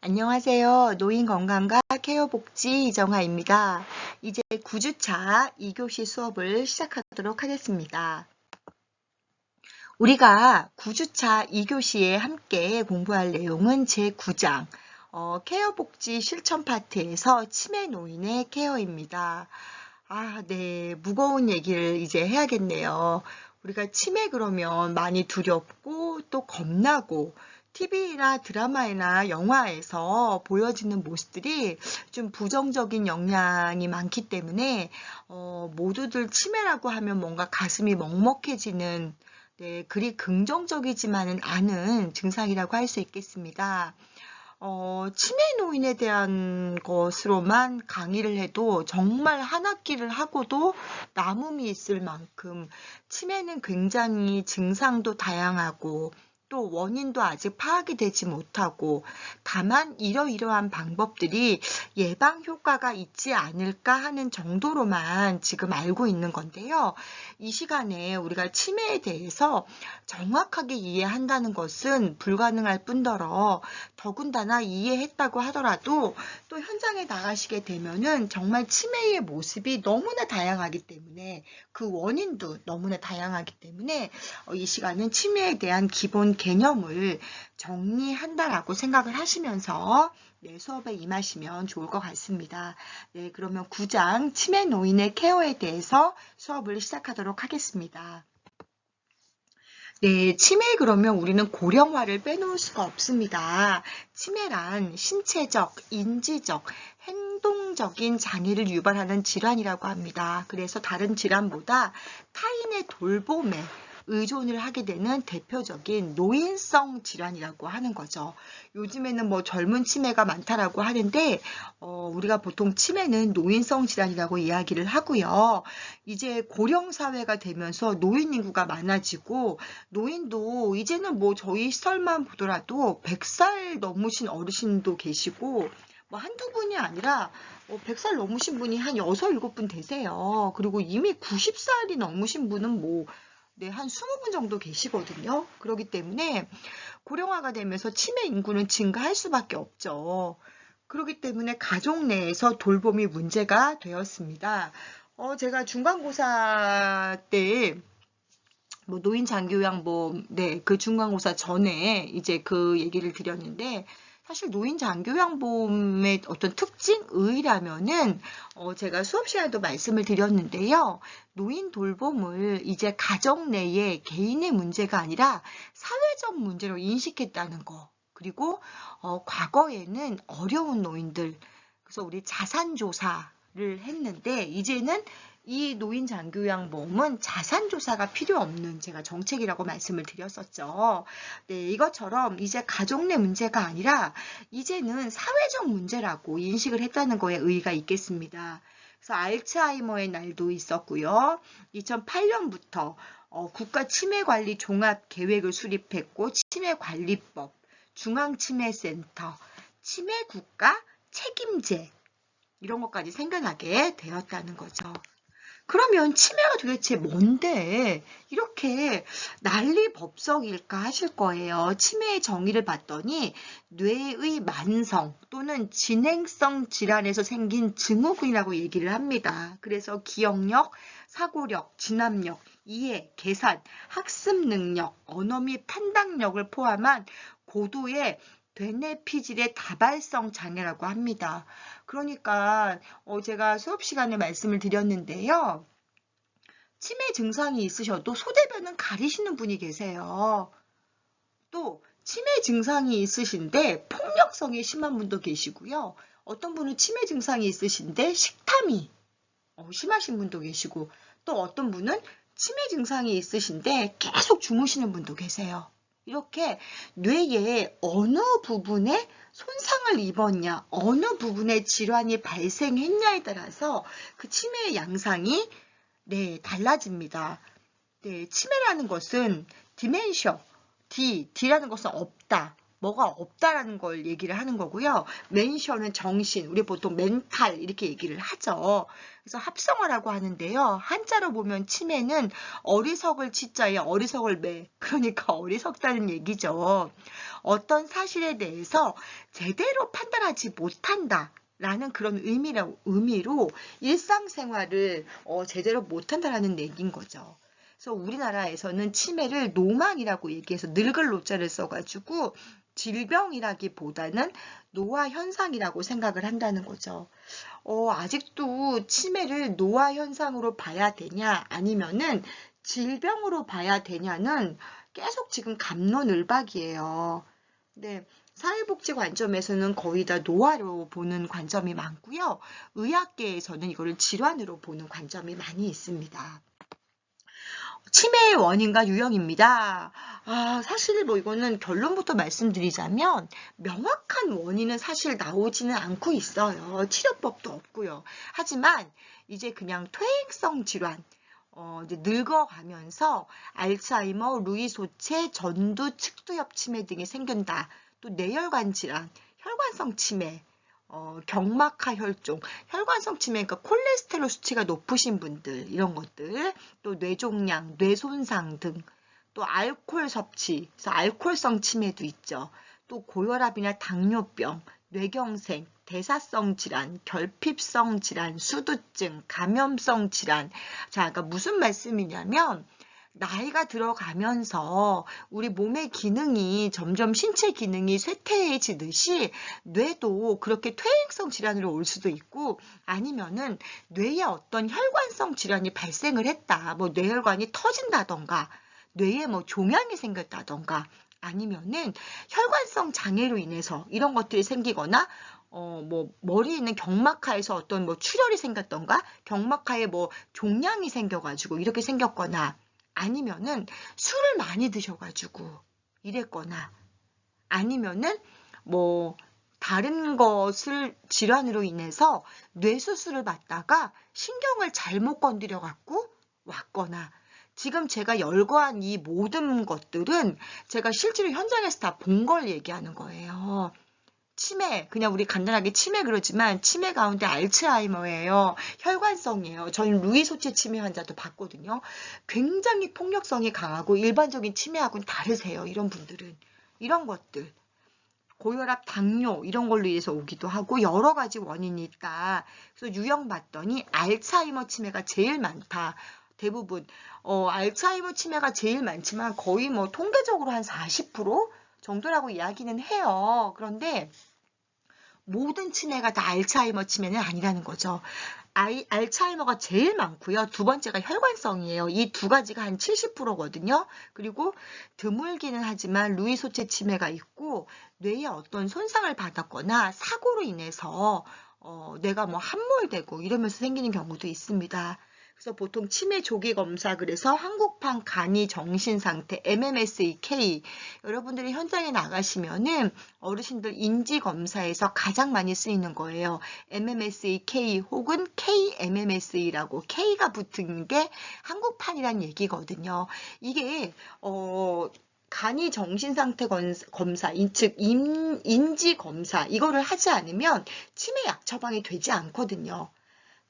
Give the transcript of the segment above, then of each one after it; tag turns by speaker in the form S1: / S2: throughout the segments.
S1: 안녕하세요. 노인건강과 케어복지 이정아입니다. 이제 9주차 2교시 수업을 시작하도록 하겠습니다. 우리가 9주차 2교시에 함께 공부할 내용은 제9장 케어복지 실천 파트에서 치매 노인의 케어입니다. 네, 무거운 얘기를 이제 해야겠네요. 우리가 치매 그러면 많이 두렵고 또 겁나고 TV나 드라마나 영화에서 보여지는 모습들이 좀 부정적인 영향이 많기 때문에 모두들 치매라고 하면 뭔가 가슴이 먹먹해지는 그리 긍정적이지만은 않은 증상이라고 할 수 있겠습니다. 치매 노인에 대한 것으로만 강의를 해도 정말 한 학기를 하고도 남음이 있을 만큼 치매는 굉장히 증상도 다양하고 또 원인도 아직 파악이 되지 못하고 다만 이러이러한 방법들이 예방 효과가 있지 않을까 하는 정도로만 지금 알고 있는 건데요. 이 시간에 우리가 치매에 대해서 정확하게 이해한다는 것은 불가능할 뿐더러 더군다나 이해했다고 하더라도 또 현장에 나가시게 되면은 정말 치매의 모습이 너무나 다양하기 때문에 그 원인도 너무나 다양하기 때문에 이 시간은 치매에 대한 기본 개념을 정리한다라고 생각을 하시면서 수업에 임하시면 좋을 것 같습니다. 그러면 9장 치매 노인의 케어에 대해서 수업을 시작하도록 하겠습니다. 치매 그러면 우리는 고령화를 빼놓을 수가 없습니다. 치매란 신체적, 인지적, 행동적인 장애를 유발하는 질환이라고 합니다. 그래서 다른 질환보다 타인의 돌봄에 의존을 하게 되는 대표적인 노인성 질환이라고 하는 거죠. 요즘에는 뭐 젊은 치매가 많다라고 하는데 우리가 보통 치매는 노인성 질환이라고 이야기를 하고요. 이제 고령 사회가 되면서 노인 인구가 많아지고 노인도 이제는 뭐 저희 시설만 보더라도 100살 넘으신 어르신도 계시고 뭐 한두 분이 아니라 100살 넘으신 분이 한 6, 7분 되세요. 그리고 이미 90살이 넘으신 분은 한 20분 정도 계시거든요. 그렇기 때문에 고령화가 되면서 치매 인구는 증가할 수밖에 없죠. 그렇기 때문에 가족 내에서 돌봄이 문제가 되었습니다. 제가 중간고사 때 노인 장교양보험, 그 중간고사 전에 이제 그 얘기를 드렸는데 사실 노인 장교양보험의 어떤 특징의라면은 제가 수업 시간에도 말씀을 드렸는데요. 노인 돌봄을 이제 가정 내에 개인의 문제가 아니라 사회적 문제로 인식했다는 거. 그리고 과거에는 어려운 노인들, 그래서 우리 자산조사를 했는데 이제는 이 노인 장교양보험은 자산조사가 필요 없는 제가 정책이라고 말씀을 드렸었죠. 이것처럼 이제 가족 내 문제가 아니라 이제는 사회적 문제라고 인식을 했다는 거에 의의가 있겠습니다. 그래서 알츠하이머의 날도 있었고요. 2008년부터 국가 치매관리 종합계획을 수립했고 치매관리법, 중앙치매센터, 치매국가 책임제 이런 것까지 생겨나게 되었다는 거죠. 그러면 치매가 도대체 뭔데 이렇게 난리법석일까 하실 거예요. 치매의 정의를 봤더니 뇌의 만성 또는 진행성 질환에서 생긴 증후군이라고 얘기를 합니다. 그래서 기억력, 사고력, 진압력, 이해, 계산, 학습 능력, 언어 및 판단력을 포함한 고도의 되뇌피질의 다발성 장애라고 합니다. 그러니까 제가 수업 시간에 말씀을 드렸는데요. 치매 증상이 있으셔도 소대변은 가리시는 분이 계세요. 또 치매 증상이 있으신데 폭력성이 심한 분도 계시고요. 어떤 분은 치매 증상이 있으신데 식탐이 심하신 분도 계시고 또 어떤 분은 치매 증상이 있으신데 계속 주무시는 분도 계세요. 이렇게 뇌의 어느 부분에 손상을 입었냐, 어느 부분에 질환이 발생했냐에 따라서 그 치매의 양상이 달라집니다. 치매라는 것은 디멘셔, D라는 것은 없다. 뭐가 없다라는 걸 얘기를 하는 거고요. 멘셔는 정신, 우리 보통 멘탈 이렇게 얘기를 하죠. 그래서 합성어라고 하는데요. 한자로 보면 치매는 어리석을 치자에 어리석을 매, 그러니까 어리석다는 얘기죠. 어떤 사실에 대해서 제대로 판단하지 못한다. 라는 그런 의미로 일상생활을 제대로 못한다라는 얘기인 거죠. 그래서 우리나라에서는 치매를 노망이라고 얘기해서 늙을 노자를 써가지고 질병이라기보다는 노화 현상이라고 생각을 한다는 거죠. 아직도 치매를 노화 현상으로 봐야 되냐 아니면은 질병으로 봐야 되냐는 계속 지금 갑론을박이에요. 네, 사회복지 관점에서는 거의 다 노화로 보는 관점이 많고요. 의학계에서는 이거를 질환으로 보는 관점이 많이 있습니다. 치매의 원인과 유형입니다. 사실 뭐 이거는 결론부터 말씀드리자면 명확한 원인은 사실 나오지는 않고 있어요. 치료법도 없고요. 하지만 이제 그냥 퇴행성 질환, 이제 늙어가면서 알츠하이머, 루이 소체, 전두, 측두엽 치매 등이 생긴다. 또 뇌혈관 질환, 혈관성 치매, 경막하 혈종, 혈관성 치매, 그러니까 콜레스테롤 수치가 높으신 분들, 이런 것들, 또 뇌종양, 뇌손상 등, 또 알코올 섭취, 그래서 알코올성 치매도 있죠. 또 고혈압이나 당뇨병, 뇌경색, 대사성 질환, 결핍성 질환, 수두증, 감염성 질환. 자, 그러니까 무슨 말씀이냐면, 나이가 들어가면서 우리 몸의 기능이 점점 신체 기능이 쇠퇴해지듯이 뇌도 그렇게 퇴행성 질환으로 올 수도 있고 아니면은 뇌에 어떤 혈관성 질환이 발생을 했다. 뭐 뇌혈관이 터진다던가 뇌에 뭐 종양이 생겼다던가 아니면은 혈관성 장애로 인해서 이런 것들이 생기거나 뭐 머리에 있는 경막하에서 어떤 뭐 출혈이 생겼던가 경막하에 뭐 종양이 생겨가지고 이렇게 생겼거나 아니면은 술을 많이 드셔가지고 이랬거나 아니면은 뭐 다른 것을 질환으로 인해서 뇌수술을 받다가 신경을 잘못 건드려 갖고 왔거나 지금 제가 열거한 이 모든 것들은 제가 실제로 현장에서 다 본 걸 얘기하는 거예요. 치매, 그냥 우리 간단하게 치매 그러지만 치매 가운데 알츠하이머예요. 혈관성이에요. 저는 루이 소체 치매 환자도 봤거든요. 굉장히 폭력성이 강하고 일반적인 치매하고는 다르세요. 이런 분들은. 이런 것들. 고혈압, 당뇨 이런 걸로 인해서 오기도 하고 여러 가지 원인이 있다. 그래서 유형 봤더니 알츠하이머 치매가 제일 많다. 대부분 알츠하이머 치매가 제일 많지만 거의 뭐 통계적으로 한 40% 정도라고 이야기는 해요. 그런데 모든 치매가 다 알츠하이머 치매는 아니라는 거죠. 알츠하이머가 제일 많고요. 두 번째가 혈관성이에요. 이 두 가지가 한 70%거든요. 그리고 드물기는 하지만 루이 소체 치매가 있고 뇌에 어떤 손상을 받았거나 사고로 인해서 뇌가 뭐 함몰되고 이러면서 생기는 경우도 있습니다. 그래서 보통 치매 조기 검사 그래서 한국판 간이 정신 상태 MMSE-K 여러분들이 현장에 나가시면은 어르신들 인지 검사에서 가장 많이 쓰이는 거예요. MMSE-K 혹은 KMMSE라고 K가 붙은 게 한국판이란 얘기거든요. 이게 간이 정신상태 검사, 즉 인지 검사 이거를 하지 않으면 치매 약 처방이 되지 않거든요.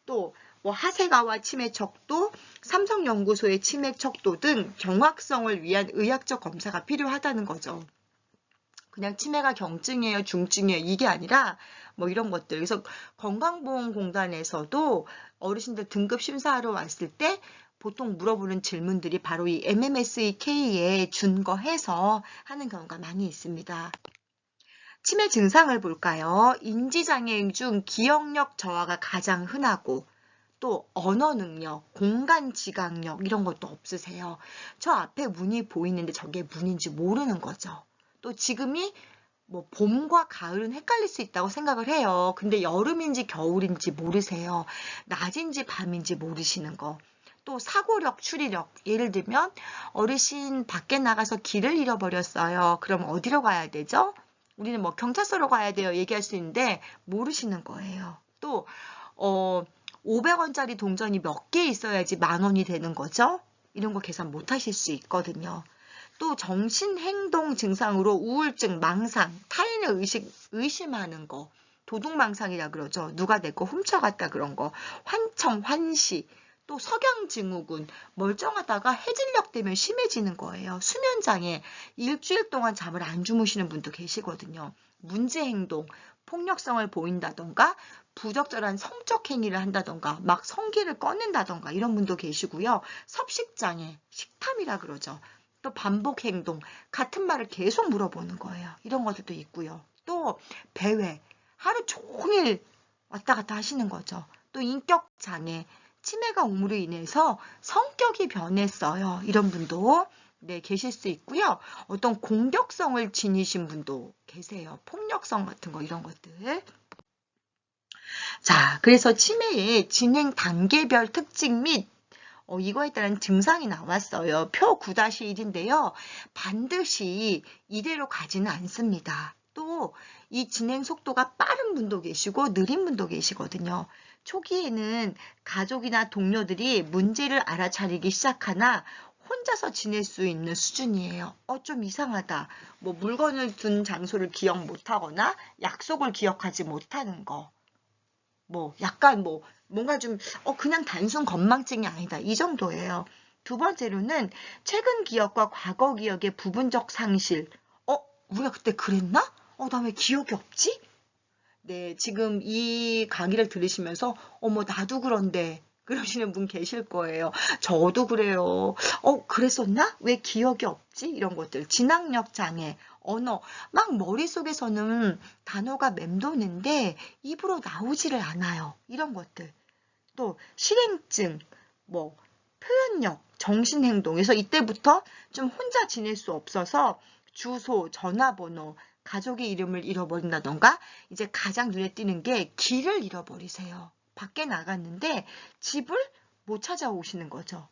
S1: 또 뭐 하세가와 치매 척도, 삼성연구소의 치매 척도 등 정확성을 위한 의학적 검사가 필요하다는 거죠. 그냥 치매가 경증이에요, 중증이에요 이게 아니라 뭐 이런 것들. 그래서 건강보험공단에서도 어르신들 등급 심사하러 왔을 때 보통 물어보는 질문들이 바로 이 MMSE-K에 준거해서 하는 경우가 많이 있습니다. 치매 증상을 볼까요? 인지장애인 중 기억력 저하가 가장 흔하고 또 언어 능력, 공간 지각력 이런 것도 없으세요. 저 앞에 문이 보이는데 저게 문인지 모르는 거죠. 또 지금이 뭐 봄과 가을은 헷갈릴 수 있다고 생각을 해요. 근데 여름인지 겨울인지 모르세요. 낮인지 밤인지 모르시는 거. 또 사고력, 추리력. 예를 들면 어르신 밖에 나가서 길을 잃어버렸어요. 그럼 어디로 가야 되죠? 우리는 뭐 경찰서로 가야 돼요. 얘기할 수 있는데 모르시는 거예요. 또 500원짜리 동전이 몇 개 있어야지 10,000원이 되는 거죠? 이런 거 계산 못 하실 수 있거든요. 또 정신행동 증상으로 우울증, 망상, 타인을 의심하는 거, 도둑망상이라 그러죠. 누가 내 거 훔쳐갔다 그런 거, 환청, 환시, 또 석양증후군, 멀쩡하다가 해질녘 되면 심해지는 거예요. 수면장애, 일주일 동안 잠을 안 주무시는 분도 계시거든요. 문제행동, 폭력성을 보인다던가 부적절한 성적 행위를 한다던가 막 성기를 꺼낸다던가 이런 분도 계시고요. 섭식장애, 식탐이라 그러죠. 또 반복행동, 같은 말을 계속 물어보는 거예요. 이런 것들도 있고요. 또 배회, 하루 종일 왔다 갔다 하시는 거죠. 또 인격장애, 치매가 옴으로 인해서 성격이 변했어요. 이런 분도 네, 계실 수 있고요. 어떤 공격성을 지니신 분도 계세요. 폭력성 같은 거 이런 것들. 자, 그래서 치매의 진행 단계별 특징 및 이거에 따른 증상이 나왔어요. 표 9-1인데요. 반드시 이대로 가지는 않습니다. 또 이 진행 속도가 빠른 분도 계시고 느린 분도 계시거든요. 초기에는 가족이나 동료들이 문제를 알아차리기 시작하나 혼자서 지낼 수 있는 수준이에요. 좀 이상하다. 뭐 물건을 둔 장소를 기억 못하거나 약속을 기억하지 못하는 거. 뭐 약간 뭐 뭔가 좀 그냥 단순 건망증이 아니다. 이 정도예요. 두 번째로는 최근 기억과 과거 기억의 부분적 상실. 우리가 그때 그랬나? 나 왜 기억이 없지? 네, 지금 이 강의를 들으시면서 어머 나도 그런데 그러시는 분 계실 거예요. 저도 그래요. 그랬었나? 왜 기억이 없지? 이런 것들. 진학력 장애, 언어. 막 머릿속에서는 단어가 맴도는데 입으로 나오지를 않아요. 이런 것들. 또 실행증, 뭐 표현력, 정신행동. 그래서 이때부터 좀 혼자 지낼 수 없어서 주소, 전화번호, 가족의 이름을 잃어버린다던가 이제 가장 눈에 띄는 게 길을 잃어버리세요. 밖에 나갔는데 집을 못 찾아오시는 거죠.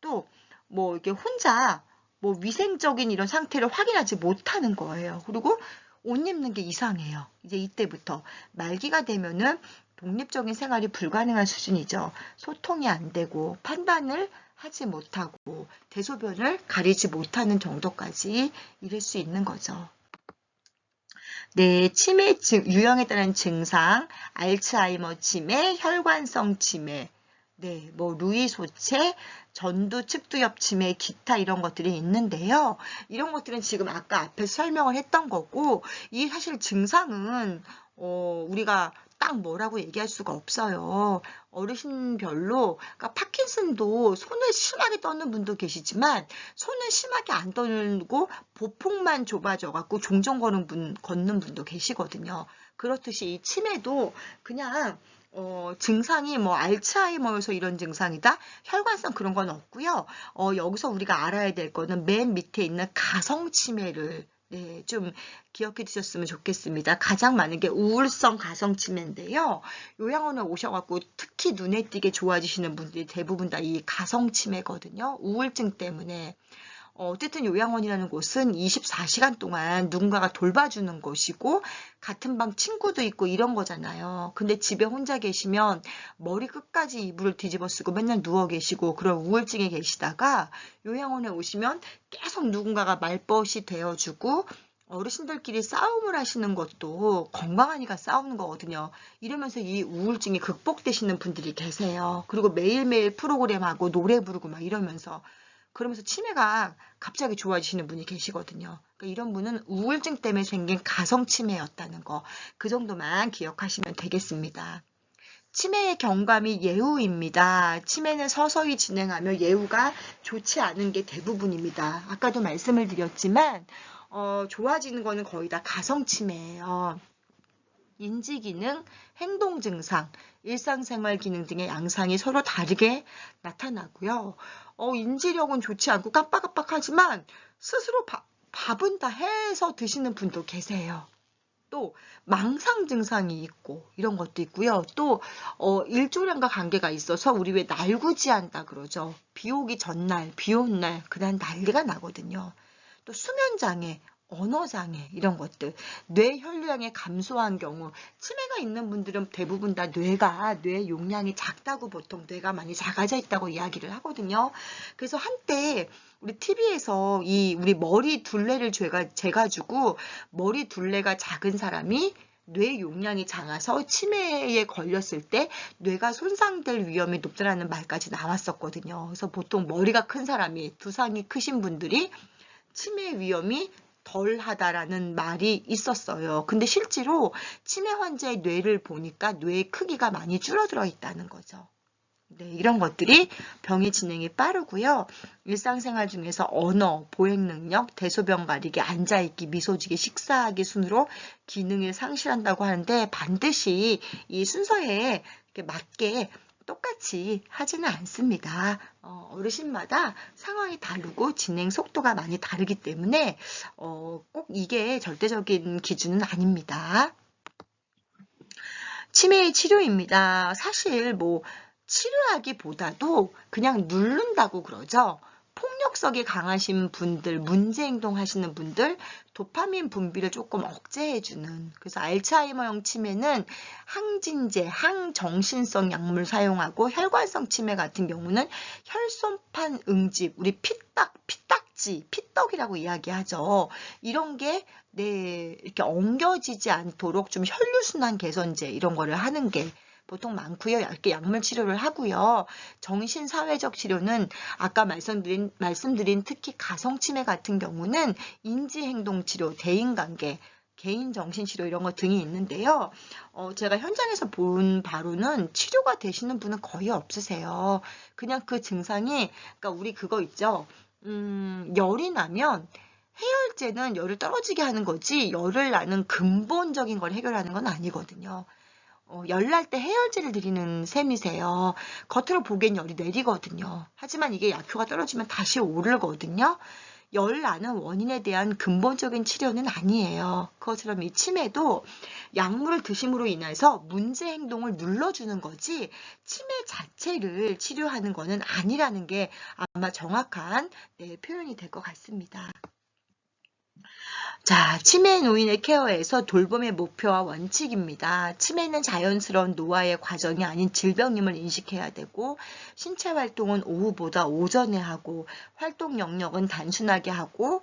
S1: 또 뭐 이렇게 혼자 뭐 위생적인 이런 상태를 확인하지 못하는 거예요. 그리고 옷 입는 게 이상해요. 이제 이때부터 말기가 되면은 독립적인 생활이 불가능한 수준이죠. 소통이 안 되고 판단을 하지 못하고 대소변을 가리지 못하는 정도까지 이를 수 있는 거죠. 네, 치매 유형에 따른 증상, 알츠하이머 치매, 혈관성 치매, 네, 뭐 루이 소체, 전두 측두엽 치매, 기타 이런 것들이 있는데요. 이런 것들은 지금 아까 앞에서 설명을 했던 거고, 이 사실 증상은 우리가 딱 뭐라고 얘기할 수가 없어요. 어르신별로, 그러니까 파킨슨도 손을 심하게 떠는 분도 계시지만 손은 심하게 안 떠는,고 보폭만 좁아져갖고 종종 걷는 분도 계시거든요. 그렇듯이 이 치매도 그냥 증상이 뭐 알츠하이머여서 이런 증상이다? 혈관성 그런 건 없고요. 여기서 우리가 알아야 될 거는 맨 밑에 있는 가성치매를 네, 좀 기억해 두셨으면 좋겠습니다. 가장 많은 게 우울성 가성치매인데요. 요양원에 오셔갖고 특히 눈에 띄게 좋아지시는 분들이 대부분 다 이 가성치매거든요. 우울증 때문에. 어쨌든 요양원이라는 곳은 24시간 동안 누군가가 돌봐주는 곳이고 같은 방 친구도 있고 이런 거잖아요. 근데 집에 혼자 계시면 머리 끝까지 이불을 뒤집어 쓰고 맨날 누워 계시고 그런 우울증에 계시다가 요양원에 오시면 계속 누군가가 말벗이 되어주고 어르신들끼리 싸움을 하시는 것도 건강하니까 싸우는 거거든요. 이러면서 이 우울증이 극복되시는 분들이 계세요. 그리고 매일매일 프로그램하고 노래 부르고 막 이러면서 그러면서 치매가 갑자기 좋아지시는 분이 계시거든요. 그러니까 이런 분은 우울증 때문에 생긴 가성치매였다는 거. 그 정도만 기억하시면 되겠습니다. 치매의 경감이 예후입니다. 치매는 서서히 진행하며 예후가 좋지 않은 게 대부분입니다. 아까도 말씀을 드렸지만 좋아지는 거는 거의 다 가성치매예요. 인지기능, 행동증상, 일상생활 기능 등의 양상이 서로 다르게 나타나고요. 인지력은 좋지 않고 깜빡깜빡하지만 스스로 밥은 다 해서 드시는 분도 계세요. 또 망상 증상이 있고 이런 것도 있고요. 또 일조량과 관계가 있어서 우리 왜 날구지한다 그러죠. 비 오기 전날, 비 온 날 그날 난리가 나거든요. 또 수면장애, 언어장애 이런 것들, 뇌 혈류량이 감소한 경우 치매가 있는 분들은 대부분 다 뇌 용량이 작다고 보통 뇌가 많이 작아져 있다고 이야기를 하거든요. 그래서 한때 우리 TV에서 우리 머리 둘레를 재가지고 머리 둘레가 작은 사람이 뇌 용량이 작아서 치매에 걸렸을 때 뇌가 손상될 위험이 높다라는 말까지 나왔었거든요. 그래서 보통 머리가 큰 사람이, 두상이 크신 분들이 치매 위험이 덜하다라는 말이 있었어요. 근데 실제로 치매 환자의 뇌를 보니까 뇌의 크기가 많이 줄어들어 있다는 거죠. 네, 이런 것들이 병의 진행이 빠르고요. 일상생활 중에서 언어, 보행 능력, 대소변 가리기, 앉아있기, 미소지기, 식사하기 순으로 기능을 상실한다고 하는데 반드시 이 순서에 이렇게 맞게 똑같이 하지는 않습니다. 어르신마다 상황이 다르고 진행 속도가 많이 다르기 때문에 꼭 이게 절대적인 기준은 아닙니다. 치매의 치료입니다. 사실 뭐 치료하기보다도 그냥 누른다고 그러죠. 폭력성이 강하신 분들, 문제행동 하시는 분들, 도파민 분비를 조금 억제해주는. 그래서 알츠하이머형 치매는 항진제, 항정신성 약물 사용하고 혈관성 치매 같은 경우는 혈소판 응집, 우리 피딱지, 피떡이라고 이야기하죠. 이런 게 이렇게 엉겨지지 않도록 좀 혈류순환 개선제 이런 거를 하는 게 보통 많고요. 이렇게 약물 치료를 하고요. 정신사회적 치료는 아까 말씀드린 특히 가성치매 같은 경우는 인지행동치료, 대인관계, 개인정신치료 이런 거 등이 있는데요. 제가 현장에서 본 바로는 치료가 되시는 분은 거의 없으세요. 그냥 그 증상이, 그러니까 우리 그거 있죠. 열이 나면 해열제는 열을 떨어지게 하는 거지 열을 나는 근본적인 걸 해결하는 건 아니거든요. 열날 때 해열제를 드리는 셈이세요. 겉으로 보기엔 열이 내리거든요. 하지만 이게 약효가 떨어지면 다시 오르거든요. 열 나는 원인에 대한 근본적인 치료는 아니에요. 그것처럼 이 치매도 약물을 드심으로 인해서 문제 행동을 눌러주는 거지 치매 자체를 치료하는 거는 아니라는 게 아마 정확한 표현이 될 것 같습니다. 자, 치매 노인의 케어에서 돌봄의 목표와 원칙입니다. 치매는 자연스러운 노화의 과정이 아닌 질병임을 인식해야 되고 신체 활동은 오후보다 오전에 하고 활동 영역은 단순하게 하고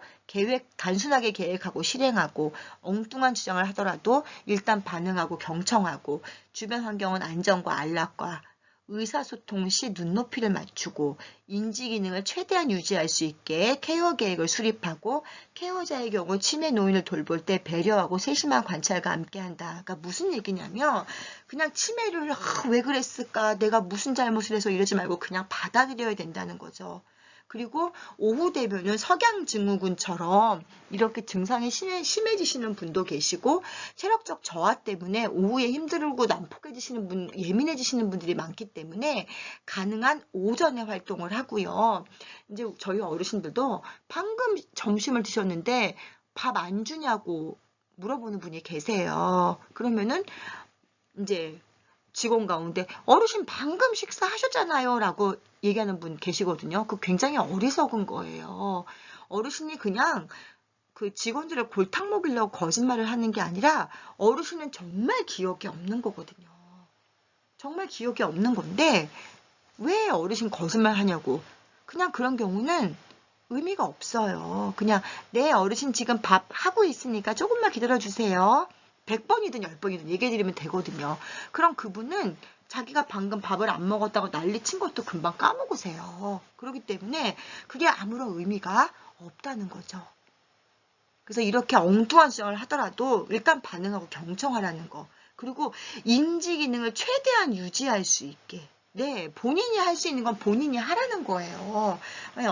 S1: 단순하게 계획하고 실행하고 엉뚱한 주장을 하더라도 일단 반응하고 경청하고 주변 환경은 안전과 안락과 의사소통 시 눈높이를 맞추고 인지 기능을 최대한 유지할 수 있게 케어 계획을 수립하고 케어자의 경우 치매 노인을 돌볼 때 배려하고 세심한 관찰과 함께한다. 그러니까 무슨 얘기냐면 그냥 치매를 왜 그랬을까 내가 무슨 잘못을 해서 이러지 말고 그냥 받아들여야 된다는 거죠. 그리고 오후 되면은 석양증후군처럼 이렇게 증상이 심해지시는 분도 계시고 체력적 저하 때문에 오후에 힘들고 난폭해지시는 분, 예민해지시는 분들이 많기 때문에 가능한 오전에 활동을 하고요. 이제 저희 어르신들도 방금 점심을 드셨는데 밥 안 주냐고 물어보는 분이 계세요. 그러면은 이제 직원 가운데 어르신 방금 식사하셨잖아요 라고 얘기하는 분 계시거든요. 그 굉장히 어리석은 거예요. 어르신이 그냥 그 직원들을 골탕 먹이려고 거짓말을 하는 게 아니라 어르신은 정말 기억이 없는 거거든요. 정말 기억이 없는 건데 왜 어르신 거짓말 하냐고. 그냥 그런 경우는 의미가 없어요. 그냥 네 어르신 지금 밥 하고 있으니까 조금만 기다려주세요. 100번이든 10번이든 얘기해드리면 되거든요. 그럼 그분은 자기가 방금 밥을 안 먹었다고 난리친 것도 금방 까먹으세요. 그렇기 때문에 그게 아무런 의미가 없다는 거죠. 그래서 이렇게 엉뚱한 주장을 하더라도 일단 반응하고 경청하라는 거. 그리고 인지 기능을 최대한 유지할 수 있게. 네, 본인이 할 수 있는 건 본인이 하라는 거예요.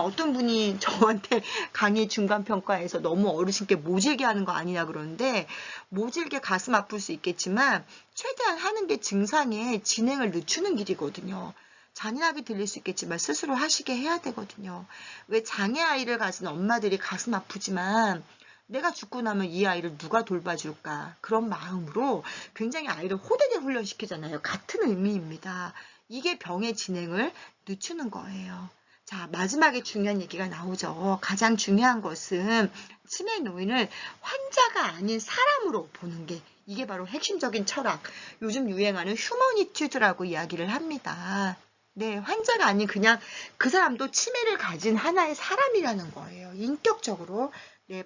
S1: 어떤 분이 저한테 강의 중간평가에서 너무 어르신께 모질게 하는 거 아니냐 그러는데 모질게 가슴 아플 수 있겠지만 최대한 하는 게 증상의 진행을 늦추는 길이거든요. 잔인하게 들릴 수 있겠지만 스스로 하시게 해야 되거든요. 왜 장애 아이를 가진 엄마들이 가슴 아프지만 내가 죽고 나면 이 아이를 누가 돌봐줄까 그런 마음으로 굉장히 아이를 호되게 훈련시키잖아요. 같은 의미입니다. 이게 병의 진행을 늦추는 거예요. 자, 마지막에 중요한 얘기가 나오죠. 가장 중요한 것은 치매 노인을 환자가 아닌 사람으로 보는 게 이게 바로 핵심적인 철학. 요즘 유행하는 휴머니튜드라고 이야기를 합니다. 네, 환자가 아닌 그냥 그 사람도 치매를 가진 하나의 사람이라는 거예요. 인격적으로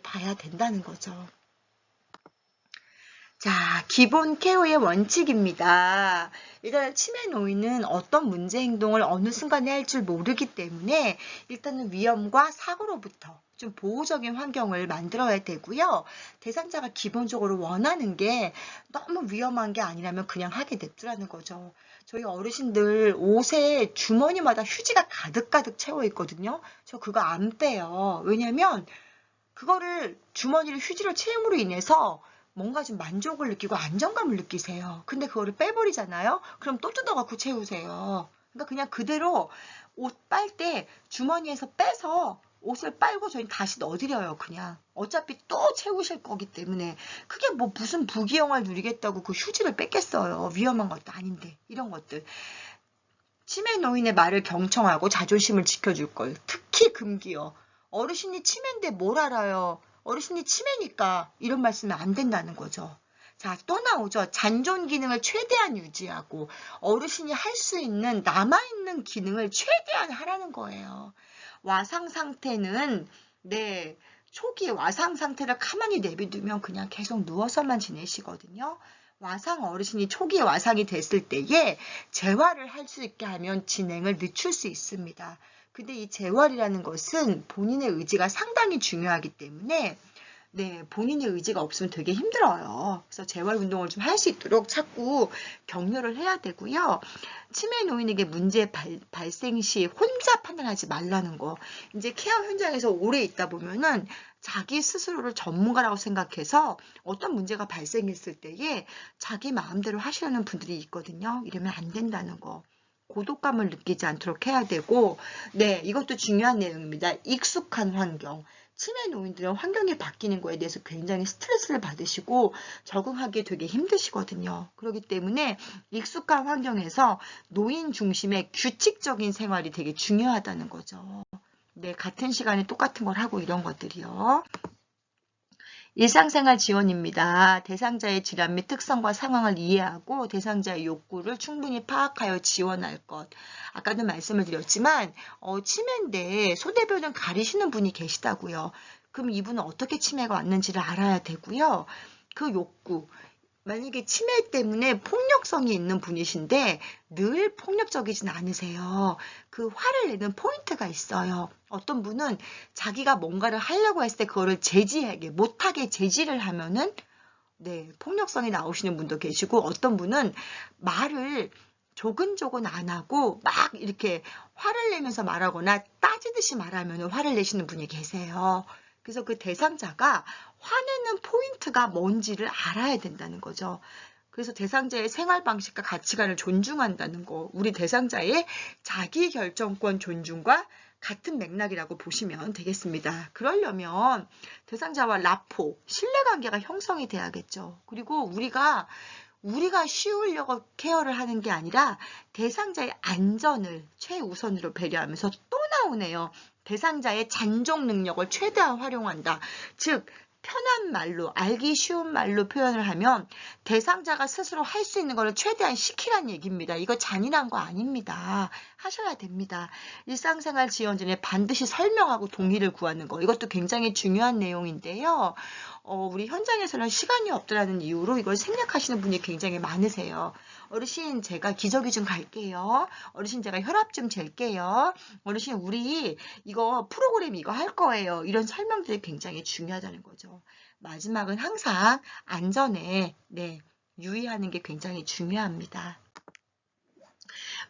S1: 봐야 된다는 거죠. 자, 기본 케어의 원칙입니다. 일단 치매 노인은 어떤 문제 행동을 어느 순간에 할 줄 모르기 때문에 일단은 위험과 사고로부터 좀 보호적인 환경을 만들어야 되고요. 대상자가 기본적으로 원하는 게 너무 위험한 게 아니라면 그냥 하게 냅두라는 거죠. 저희 어르신들 옷에 주머니마다 휴지가 가득가득 채워 있거든요. 저 그거 안 빼요. 왜냐면 그거를 주머니를 휴지로 채움으로 인해서 뭔가 좀 만족을 느끼고 안정감을 느끼세요. 근데 그거를 빼버리잖아요? 그럼 또 뜯어갖고 채우세요. 그러니까 그냥 그대로 옷 빨 때 주머니에서 빼서 옷을 빨고 저희 다시 넣어드려요. 그냥 어차피 또 채우실 거기 때문에 그게 뭐 무슨 부귀영화를 누리겠다고 그 휴지를 뺏겠어요. 위험한 것도 아닌데 이런 것들. 치매 노인의 말을 경청하고 자존심을 지켜줄 걸. 특히 금기요. 어르신이 치매인데 뭘 알아요. 어르신이 치매니까 이런 말씀은 안 된다는 거죠. 자, 또 나오죠. 잔존 기능을 최대한 유지하고 어르신이 할 수 있는 남아있는 기능을 최대한 하라는 거예요. 와상 상태는 초기 와상 상태를 가만히 내비두면 그냥 계속 누워서만 지내시거든요. 와상 어르신이 초기 와상이 됐을 때에 재활을 할 수 있게 하면 진행을 늦출 수 있습니다. 근데 이 재활이라는 것은 본인의 의지가 상당히 중요하기 때문에 본인의 의지가 없으면 되게 힘들어요. 그래서 재활 운동을 좀 할 수 있도록 자꾸 격려를 해야 되고요. 치매 노인에게 문제 발생 시 혼자 판단하지 말라는 거. 이제 케어 현장에서 오래 있다 보면은 자기 스스로를 전문가라고 생각해서 어떤 문제가 발생했을 때에 자기 마음대로 하시려는 분들이 있거든요. 이러면 안 된다는 거. 고독감을 느끼지 않도록 해야 되고, 이것도 중요한 내용입니다. 익숙한 환경. 치매 노인들은 환경이 바뀌는 거에 대해서 굉장히 스트레스를 받으시고 적응하기 되게 힘드시거든요. 그렇기 때문에 익숙한 환경에서 노인 중심의 규칙적인 생활이 되게 중요하다는 거죠. 같은 시간에 똑같은 걸 하고 이런 것들이요. 일상생활 지원입니다. 대상자의 질환 및 특성과 상황을 이해하고 대상자의 욕구를 충분히 파악하여 지원할 것. 아까도 말씀을 드렸지만 치매인데 소대변을 가리시는 분이 계시다고요. 그럼 이분은 어떻게 치매가 왔는지를 알아야 되고요. 그 욕구. 만약에 치매 때문에 폭력성이 있는 분이신데 늘 폭력적이진 않으세요. 그 화를 내는 포인트가 있어요. 어떤 분은 자기가 뭔가를 하려고 했을 때 그거를 제지하게 못하게 제지를 하면은 폭력성이 나오시는 분도 계시고 어떤 분은 말을 조근조근 안 하고 막 이렇게 화를 내면서 말하거나 따지듯이 말하면 화를 내시는 분이 계세요. 그래서 그 대상자가 화내는 포인트가 뭔지를 알아야 된다는 거죠. 그래서 대상자의 생활 방식과 가치관을 존중한다는 거, 우리 대상자의 자기결정권 존중과 같은 맥락이라고 보시면 되겠습니다. 그러려면 대상자와 라포, 신뢰관계가 형성이 돼야겠죠. 그리고 우리가 쉬우려고 케어를 하는 게 아니라 대상자의 안전을 최우선으로 배려하면서 또 나오네요. 대상자의 잔존 능력을 최대한 활용한다. 즉 편한 말로, 알기 쉬운 말로 표현을 하면 대상자가 스스로 할 수 있는 것을 최대한 시키라는 얘기입니다. 이거 잔인한 거 아닙니다. 하셔야 됩니다. 일상생활 지원 전에 반드시 설명하고 동의를 구하는 거. 이것도 굉장히 중요한 내용인데요. 우리 현장에서는 시간이 없더라는 이유로 이걸 생략하시는 분이 굉장히 많으세요. 어르신 제가 기저귀 좀 갈게요. 어르신 제가 혈압 좀 잴게요. 어르신 우리 이거 프로그램 이거 할 거예요. 이런 설명들이 굉장히 중요하다는 거죠. 마지막은 항상 안전에 유의하는 게 굉장히 중요합니다.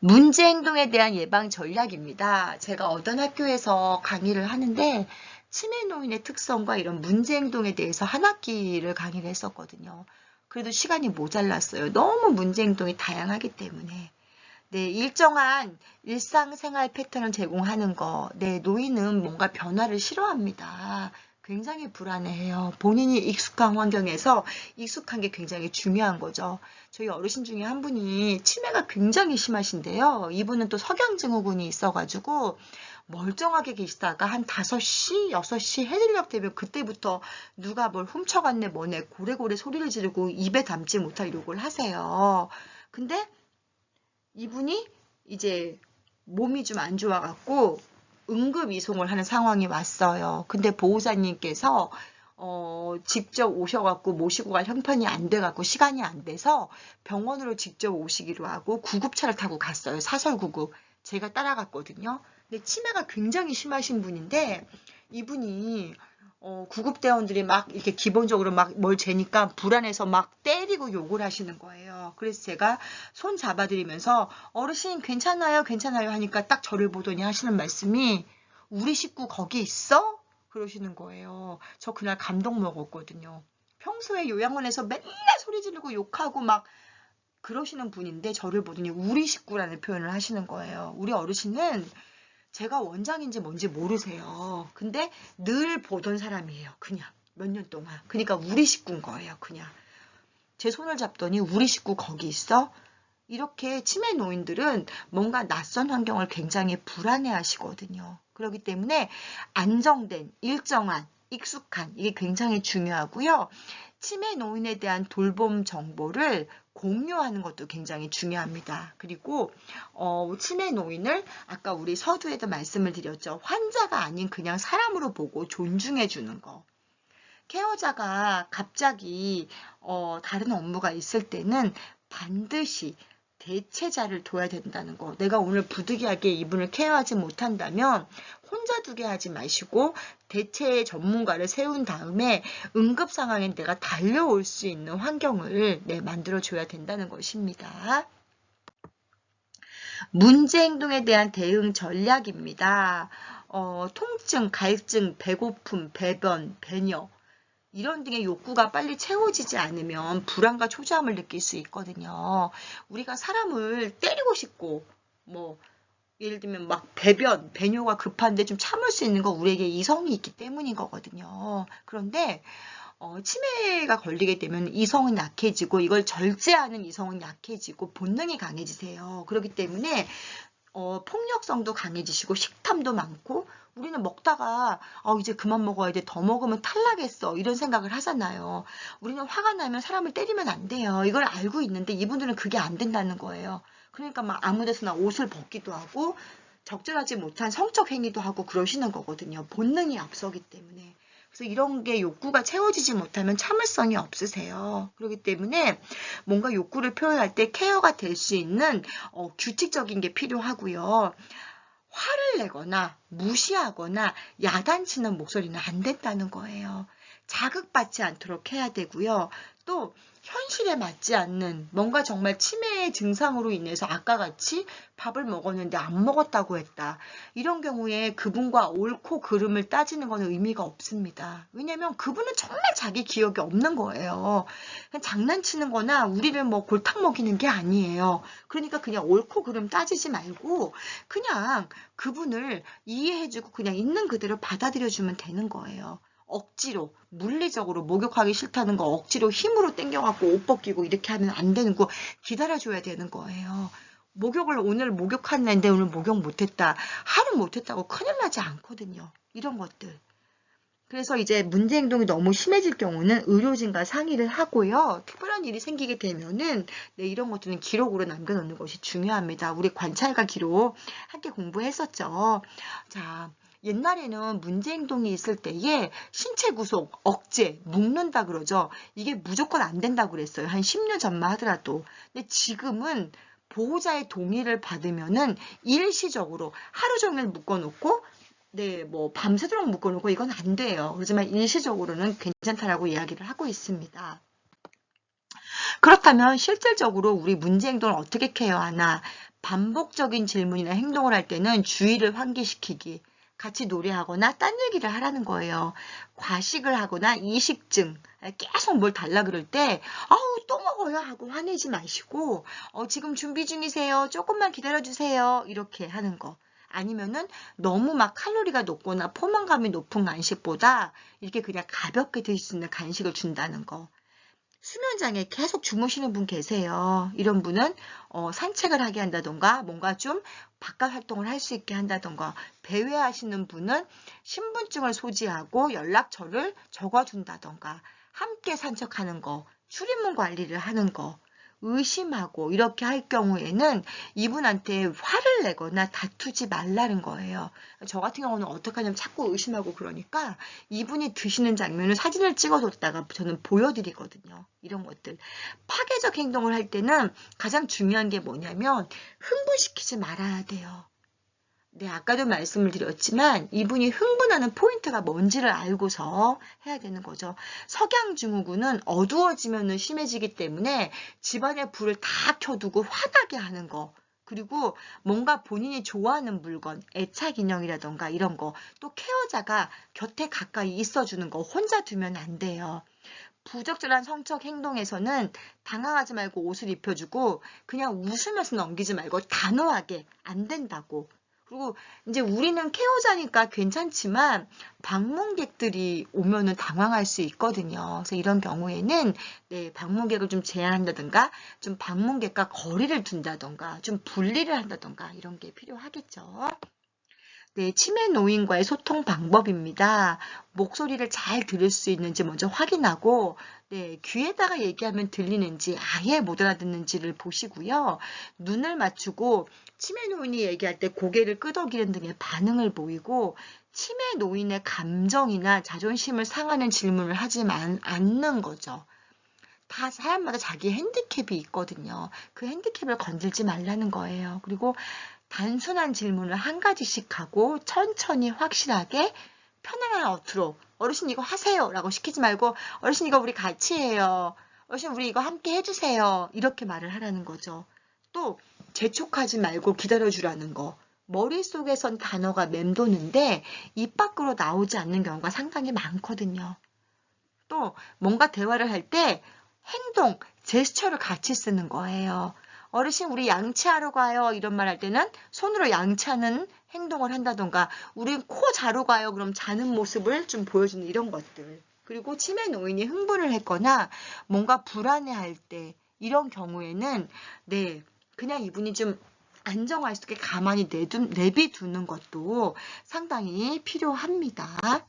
S1: 문제 행동에 대한 예방 전략입니다. 제가 어떤 학교에서 강의를 하는데 치매 노인의 특성과 이런 문제 행동에 대해서 한 학기를 강의를 했었거든요. 그래도 시간이 모자랐어요. 너무 문제 행동이 다양하기 때문에. 일정한 일상생활 패턴을 제공하는 거. 노인은 뭔가 변화를 싫어합니다. 굉장히 불안해해요. 본인이 익숙한 환경에서 익숙한 게 굉장히 중요한 거죠. 저희 어르신 중에 한 분이 치매가 굉장히 심하신데요. 이분은 또 석양증후군이 있어가지고 멀쩡하게 계시다가 한 5시, 6시 해질녘 되면 그때부터 누가 뭘 훔쳐갔네 뭐네 고래고래 소리를 지르고 입에 담지 못할 욕을 하세요. 근데 이분이 이제 몸이 좀 안 좋아갖고 응급 이송을 하는 상황이 왔어요. 근데 보호자님께서 직접 오셔갖고 모시고 갈 형편이 안 돼갖고 시간이 안 돼서 병원으로 직접 오시기로 하고 구급차를 타고 갔어요. 사설구급. 제가 따라갔거든요. 근데 치매가 굉장히 심하신 분인데 이분이 구급대원들이 막 이렇게 기본적으로 막 뭘 재니까 불안해서 막 때리고 욕을 하시는 거예요. 그래서 제가 손 잡아드리면서 어르신 괜찮아요, 괜찮아요 하니까 딱 저를 보더니 하시는 말씀이 우리 식구 거기 있어? 그러시는 거예요. 저 그날 감동 먹었거든요. 평소에 요양원에서 맨날 소리 지르고 욕하고 막 그러시는 분인데 저를 보더니 우리 식구라는 표현을 하시는 거예요. 우리 어르신은 제가 원장인지 뭔지 모르세요. 근데 늘 보던 사람이에요. 그냥 몇 년 동안. 그러니까 우리 식구인 거예요. 그냥. 제 손을 잡더니 우리 식구 거기 있어? 이렇게 치매 노인들은 뭔가 낯선 환경을 굉장히 불안해 하시거든요. 그렇기 때문에 안정된, 일정한, 익숙한 이게 굉장히 중요하고요. 치매 노인에 대한 돌봄 정보를 공유하는 것도 굉장히 중요합니다. 그리고 치매 노인을 아까 우리 서두에도 말씀을 드렸죠. 환자가 아닌 그냥 사람으로 보고 존중해 주는 거. 케어자가 갑자기 다른 업무가 있을 때는 반드시 대체자를 둬야 된다는 거. 내가 오늘 부득이하게 이분을 케어하지 못한다면 혼자 두게 하지 마시고 대체 전문가를 세운 다음에 응급 상황에 내가 달려올 수 있는 환경을 만들어줘야 된다는 것입니다. 문제 행동에 대한 대응 전략입니다. 통증, 갈증, 배고픔, 배변, 배뇨 이런 등의 욕구가 빨리 채워지지 않으면 불안과 초조함을 느낄 수 있거든요. 우리가 사람을 때리고 싶고 예를 들면 막 배뇨가 급한데 좀 참을 수 있는 거 우리에게 이성이 있기 때문인 거거든요. 그런데 치매가 걸리게 되면 이성은 약해지고 이걸 절제하는 이성은 약해지고 본능이 강해지세요. 그렇기 때문에 폭력성도 강해지시고 식탐도 많고 우리는 먹다가 이제 그만 먹어야 돼. 더 먹으면 탈나겠어. 이런 생각을 하잖아요. 우리는 화가 나면 사람을 때리면 안 돼요. 이걸 알고 있는데 이분들은 그게 안 된다는 거예요. 그러니까 막 아무 데서나 옷을 벗기도 하고 적절하지 못한 성적 행위도 하고 그러시는 거거든요. 본능이 앞서기 때문에. 그래서 이런 게 욕구가 채워지지 못하면 참을성이 없으세요. 그렇기 때문에 뭔가 욕구를 표현할 때 케어가 될 수 있는 규칙적인 게 필요하고요. 화를 내거나 무시하거나 야단치는 목소리는 안 된다는 거예요. 자극받지 않도록 해야 되고요. 또 현실에 맞지 않는 뭔가 정말 치매의 증상으로 인해서 아까 같이 밥을 먹었는데 안 먹었다고 했다. 이런 경우에 그분과 옳고 그름을 따지는 것은 의미가 없습니다. 왜냐하면 그분은 정말 자기 기억이 없는 거예요. 그냥 장난치는 거나 우리를 골탕 먹이는 게 아니에요. 그러니까 그냥 옳고 그름 따지지 말고 그냥 그분을 이해해주고 그냥 있는 그대로 받아들여주면 되는 거예요. 억지로 물리적으로 목욕하기 싫다는 거 억지로 힘으로 당겨갖고 옷 벗기고 이렇게 하면 안 되는 거 기다려줘야 되는 거예요. 목욕을 오늘 목욕했는데 오늘 목욕 못했다. 하루 못했다고 큰일 나지 않거든요. 이런 것들. 그래서 이제 문제 행동이 너무 심해질 경우는 의료진과 상의를 하고요. 특별한 일이 생기게 되면은 이런 것들은 기록으로 남겨놓는 것이 중요합니다. 우리 관찰과 기록 함께 공부했었죠. 자. 옛날에는 문제 행동이 있을 때에 신체 구속, 억제, 묶는다 그러죠. 이게 무조건 안 된다고 그랬어요. 한 10년 전만 하더라도. 근데 지금은 보호자의 동의를 받으면은 일시적으로 하루 종일 묶어놓고 밤새도록 묶어놓고 이건 안 돼요. 그렇지만 일시적으로는 괜찮다라고 이야기를 하고 있습니다. 그렇다면 실질적으로 우리 문제 행동을 어떻게 케어하나 반복적인 질문이나 행동을 할 때는 주의를 환기시키기 같이 노래하거나 딴 얘기를 하라는 거예요. 과식을 하거나 이식증, 계속 뭘 달라 그럴 때 아우 또 먹어요 하고 화내지 마시고 지금 준비 중이세요. 조금만 기다려주세요. 이렇게 하는 거. 아니면은 너무 막 칼로리가 높거나 포만감이 높은 간식보다 이렇게 그냥 가볍게 드실 수 있는 간식을 준다는 거. 수면장애 계속 주무시는 분 계세요. 이런 분은 산책을 하게 한다던가 뭔가 좀 바깥 활동을 할 수 있게 한다던가 배회하시는 분은 신분증을 소지하고 연락처를 적어둔다던가 함께 산책하는 거, 출입문 관리를 하는 거, 의심하고 이렇게 할 경우에는 이분한테 화를 내거나 다투지 말라는 거예요. 저 같은 경우는 어떻게 하냐면 자꾸 의심하고 그러니까 이분이 드시는 장면을 사진을 찍어뒀다가 저는 보여드리거든요. 이런 것들. 파괴적 행동을 할 때는 가장 중요한 게 뭐냐면 흥분시키지 말아야 돼요. 네, 아까도 말씀을 드렸지만 이분이 흥분하는 포인트가 뭔지를 알고서 해야 되는 거죠. 석양증후군은 어두워지면 심해지기 때문에 집안에 불을 다 켜두고 화나게 하는 거. 그리고 뭔가 본인이 좋아하는 물건, 애착 인형이라던가 이런 거, 또 케어자가 곁에 가까이 있어주는 거 혼자 두면 안 돼요. 부적절한 성적 행동에서는 당황하지 말고 옷을 입혀주고 그냥 웃으면서 넘기지 말고 단호하게 안 된다고. 그리고 이제 우리는 케어자니까 괜찮지만 방문객들이 오면은 당황할 수 있거든요. 그래서 이런 경우에는 네, 방문객을 좀 제한한다든가 좀 방문객과 거리를 둔다든가 좀 분리를 한다든가 이런 게 필요하겠죠. 네, 치매 노인과의 소통 방법입니다. 목소리를 잘 들을 수 있는지 먼저 확인하고, 네, 귀에다가 얘기하면 들리는지 아예 못 알아듣는지를 보시고요. 눈을 맞추고 치매 노인이 얘기할 때 고개를 끄덕이는 등의 반응을 보이고, 치매 노인의 감정이나 자존심을 상하는 질문을 하지 않는 거죠. 다 사람마다 자기 핸디캡이 있거든요. 그 핸디캡을 건들지 말라는 거예요. 그리고 단순한 질문을 한 가지씩 하고 천천히 확실하게 편안한 어투로 어르신 이거 하세요 라고 시키지 말고 어르신 이거 우리 같이 해요. 어르신 우리 이거 함께 해주세요. 이렇게 말을 하라는 거죠. 또 재촉하지 말고 기다려주라는 거. 머릿속에선 단어가 맴도는데 입 밖으로 나오지 않는 경우가 상당히 많거든요. 또 뭔가 대화를 할 때 행동, 제스처를 같이 쓰는 거예요. 어르신 우리 양치하러 가요 이런 말 할 때는 손으로 양치하는 행동을 한다던가 우린 코 자러 가요 그럼 자는 모습을 좀 보여주는 이런 것들. 그리고 치매 노인이 흥분을 했거나 뭔가 불안해할 때 이런 경우에는 네 그냥 이분이 좀 안정할 수 있게 가만히 내비두는 것도 상당히 필요합니다.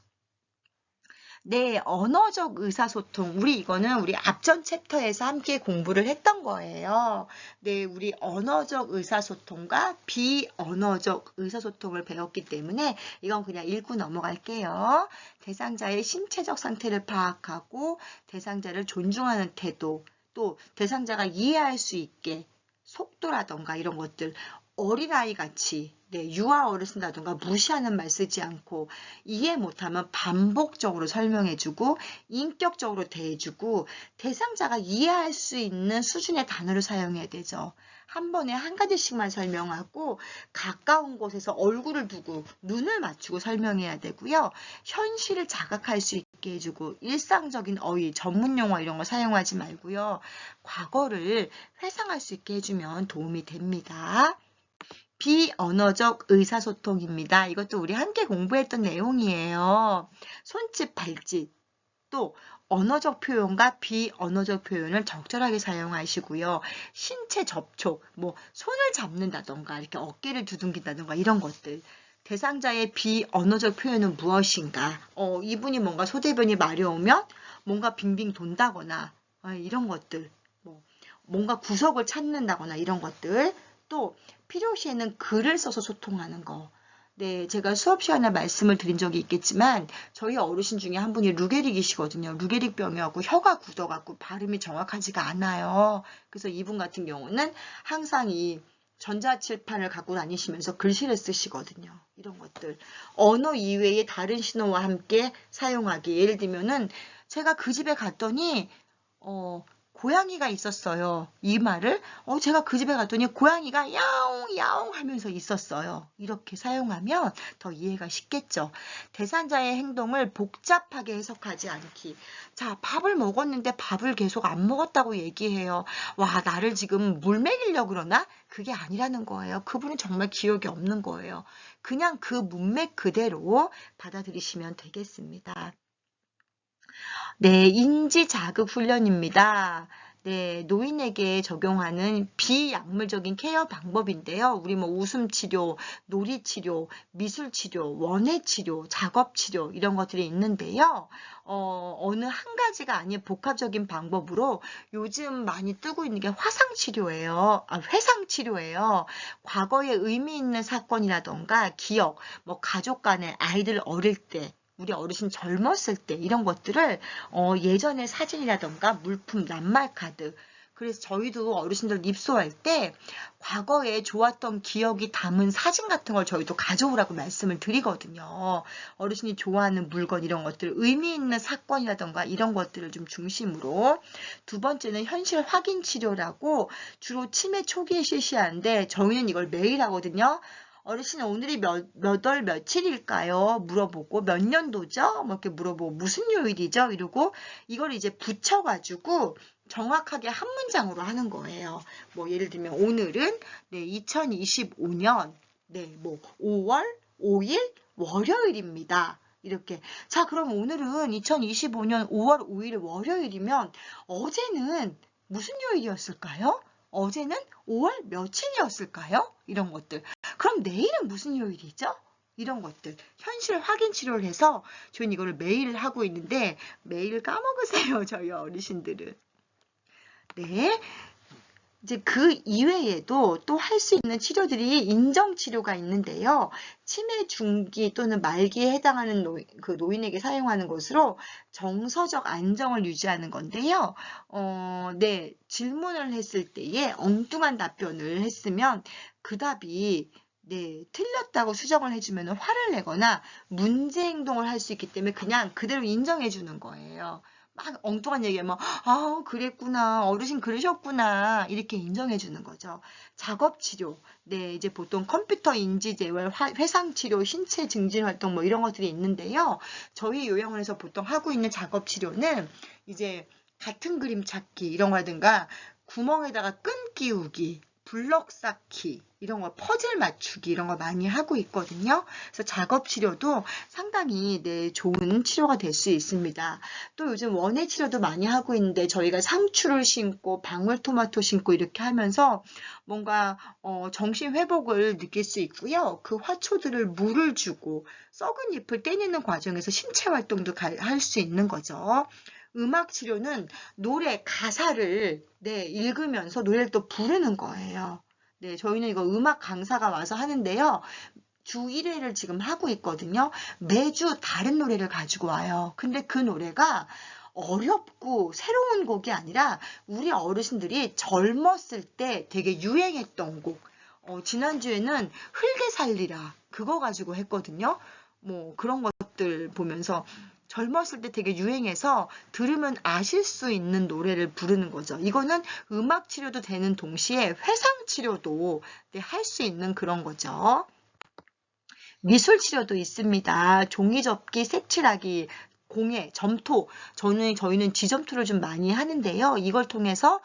S1: 네, 언어적 의사소통. 이거는 우리 앞전 챕터에서 함께 공부를 했던 거예요. 네, 우리 언어적 의사소통과 비언어적 의사소통을 배웠기 때문에 이건 그냥 읽고 넘어갈게요. 대상자의 신체적 상태를 파악하고 대상자를 존중하는 태도, 또 대상자가 이해할 수 있게 속도라던가 이런 것들 어린아이 같이 유아어를 쓴다던가 무시하는 말 쓰지 않고 이해 못하면 반복적으로 설명해주고 인격적으로 대해주고 대상자가 이해할 수 있는 수준의 단어를 사용해야 되죠. 한 번에 한 가지씩만 설명하고 가까운 곳에서 얼굴을 두고 눈을 맞추고 설명해야 되고요. 현실을 자각할 수 있게 해주고 일상적인 어휘, 전문 용어 이런 거 사용하지 말고요. 과거를 회상할 수 있게 해주면 도움이 됩니다. 비언어적 의사소통입니다. 이것도 우리 함께 공부했던 내용이에요. 손짓, 발짓, 또 언어적 표현과 비언어적 표현을 적절하게 사용하시고요. 신체 접촉, 손을 잡는다던가 이렇게 어깨를 두둥긴다던가 이런 것들. 대상자의 비언어적 표현은 무엇인가? 이분이 뭔가 소대변이 마려우면 뭔가 빙빙 돈다거나 이런 것들. 뭔가 구석을 찾는다거나 이런 것들. 또 필요시에는 글을 써서 소통하는 거. 네, 제가 수업 시간에 말씀을 드린 적이 있겠지만 저희 어르신 중에 한 분이 루게릭이시거든요. 루게릭 병이었고 혀가 굳어갖고 발음이 정확하지가 않아요. 그래서 이분 같은 경우는 항상 이 전자칠판을 갖고 다니시면서 글씨를 쓰시거든요. 이런 것들. 언어 이외의 다른 신호와 함께 사용하기. 예를 들면은 제가 그 집에 갔더니 고양이가 있었어요. 이 말을 제가 그 집에 갔더니 고양이가 야옹 야옹 하면서 있었어요. 이렇게 사용하면 더 이해가 쉽겠죠. 대상자의 행동을 복잡하게 해석하지 않기. 자, 밥을 먹었는데 밥을 계속 안 먹었다고 얘기해요. 와, 나를 지금 물 먹이려고 그러나? 그게 아니라는 거예요. 그분은 정말 기억이 없는 거예요. 그냥 그 문맥 그대로 받아들이시면 되겠습니다. 네, 인지 자극 훈련입니다. 네, 노인에게 적용하는 비약물적인 케어 방법인데요. 우리 뭐 웃음 치료, 놀이 치료, 미술 치료, 원예 치료, 작업 치료 이런 것들이 있는데요. 어느 한 가지가 아닌 복합적인 방법으로 요즘 많이 뜨고 있는 게 화상 치료예요. 회상 치료예요. 과거에 의미 있는 사건이라던가 기억, 뭐 가족 간에 아이들 어릴 때 우리 어르신 젊었을 때 이런 것들을 예전의 사진이라던가 물품, 낱말카드 그래서 저희도 어르신들 입소할 때 과거에 좋았던 기억이 담은 사진 같은 걸 저희도 가져오라고 말씀을 드리거든요. 어르신이 좋아하는 물건 이런 것들, 의미 있는 사건이라던가 이런 것들을 좀 중심으로. 두 번째는 현실 확인 치료라고 주로 치매 초기에 실시하는데 저희는 이걸 매일 하거든요. 어르신 오늘이 몇 월 며칠일까요? 물어보고 몇 년도죠? 뭐 이렇게 물어보고 무슨 요일이죠? 이러고 이걸 이제 붙여가지고 정확하게 한 문장으로 하는 거예요. 뭐 예를 들면 오늘은 네, 2025년 네, 뭐 5월 5일 월요일입니다. 이렇게. 자, 그럼 오늘은 2025년 5월 5일 월요일이면 어제는 무슨 요일이었을까요? 어제는 5월 며칠이었을까요? 이런 것들. 그럼 내일은 무슨 요일이죠? 이런 것들. 현실 확인 치료를 해서 저희는 이거를 매일 하고 있는데 매일 까먹으세요. 저희 어르신들은. 네. 이제 그 이외에도 또 할 수 있는 치료들이 인정치료가 있는데요. 치매 중기 또는 말기에 해당하는 노인에게 사용하는 것으로 정서적 안정을 유지하는 건데요. 네, 질문을 했을 때에 엉뚱한 답변을 했으면 그 답이 네, 틀렸다고 수정을 해주면 화를 내거나 문제 행동을 할 수 있기 때문에 그냥 그대로 인정해 주는 거예요. 막 엉뚱한 얘기하면 아 그랬구나 어르신 그러셨구나 이렇게 인정해 주는 거죠. 작업치료 네 이제 보통 컴퓨터 인지 재활 회상치료 신체 증진 활동 뭐 이런 것들이 있는데요. 저희 요양원에서 보통 하고 있는 작업치료는 이제 같은 그림 찾기 이런 거라든가 구멍에다가 끈 끼우기 블럭 쌓기 이런 거 퍼즐 맞추기 이런 거 많이 하고 있거든요. 그래서 작업 치료도 상당히 네, 좋은 치료가 될 수 있습니다. 또 요즘 원예 치료도 많이 하고 있는데 저희가 상추를 심고 방울토마토 심고 이렇게 하면서 뭔가 정신 회복을 느낄 수 있고요. 그 화초들을 물을 주고 썩은 잎을 떼내는 과정에서 신체 활동도 할 수 있는 거죠. 음악 치료는 노래 가사를 네, 읽으면서 노래를 또 부르는 거예요. 네, 저희는 이거 음악 강사가 와서 하는데요. 주 1회를 지금 하고 있거든요. 매주 다른 노래를 가지고 와요. 근데 그 노래가 어렵고 새로운 곡이 아니라 우리 어르신들이 젊었을 때 되게 유행했던 곡. 지난주에는 흘게 살리라 그거 가지고 했거든요. 뭐 그런 것들 보면서 젊었을 때 되게 유행해서 들으면 아실 수 있는 노래를 부르는 거죠. 이거는 음악 치료도 되는 동시에 회상 치료도 네, 할 수 있는 그런 거죠. 미술 치료도 있습니다. 종이 접기, 색칠하기, 공예, 점토. 저희는 지점토를 좀 많이 하는데요. 이걸 통해서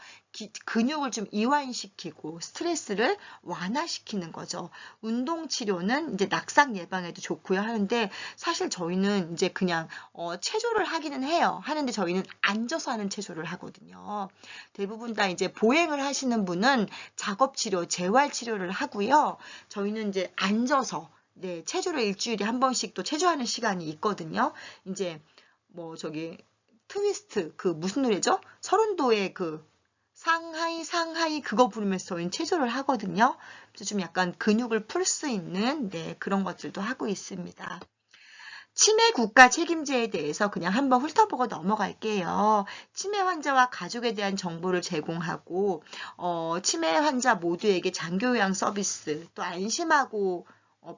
S1: 근육을 좀 이완시키고 스트레스를 완화시키는 거죠. 운동 치료는 이제 낙상 예방에도 좋고요 하는데 사실 저희는 이제 그냥 체조를 하기는 해요. 하는데 저희는 앉아서 하는 체조를 하거든요. 대부분 다 이제 보행을 하시는 분은 작업 치료, 재활 치료를 하고요. 저희는 이제 앉아서 네, 체조를 일주일에 한 번씩 또 체조하는 시간이 있거든요. 이제 뭐 저기 트위스트 그 무슨 노래죠? 서른도의 그 상하이 그거 부르면서 저희는 체조를 하거든요. 그래서 좀 약간 근육을 풀 수 있는 네, 그런 것들도 하고 있습니다. 치매 국가 책임제에 대해서 그냥 한번 훑어보고 넘어갈게요. 치매 환자와 가족에 대한 정보를 제공하고 치매 환자 모두에게 장기요양 서비스 또 안심하고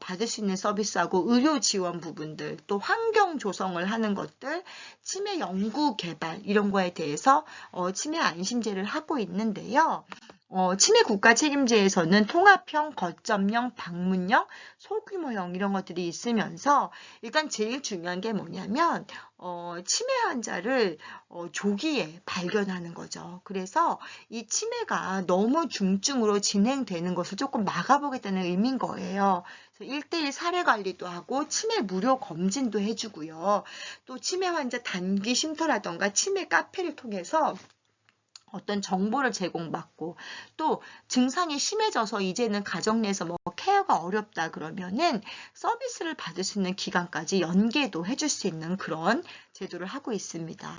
S1: 받을 수 있는 서비스하고 의료 지원 부분들, 또 환경 조성을 하는 것들, 치매 연구 개발 이런 거에 대해서 치매 안심제를 하고 있는데요. 치매 국가 책임제에서는 통합형, 거점형, 방문형, 소규모형 이런 것들이 있으면서 일단 제일 중요한 게 뭐냐면 치매 환자를 조기에 발견하는 거죠. 그래서 이 치매가 너무 중증으로 진행되는 것을 조금 막아보겠다는 의미인 거예요. 1:1 사례 관리도 하고 치매 무료 검진도 해주고요. 또 치매 환자 단기 쉼터라던가 치매 카페를 통해서 어떤 정보를 제공받고 또 증상이 심해져서 이제는 가정 내에서 뭐 케어가 어렵다 그러면은 서비스를 받을 수 있는 기간까지 연계도 해줄 수 있는 그런 제도를 하고 있습니다.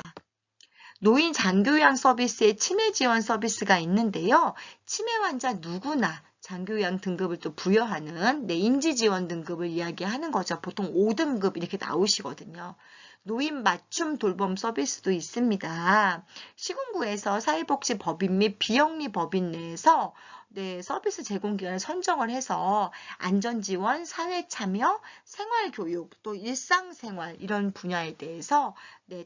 S1: 노인 장교양 서비스에 치매 지원 서비스가 있는데요. 치매 환자 누구나 장교양 등급을 또 부여하는 인지 지원 등급을 이야기하는 거죠. 보통 5등급 이렇게 나오시거든요. 노인 맞춤 돌봄 서비스도 있습니다. 시군구에서 사회복지법인 및 비영리 법인 내에서 서비스 제공 기관을 선정을 해서 안전지원, 사회참여, 생활교육, 또 일상생활 이런 분야에 대해서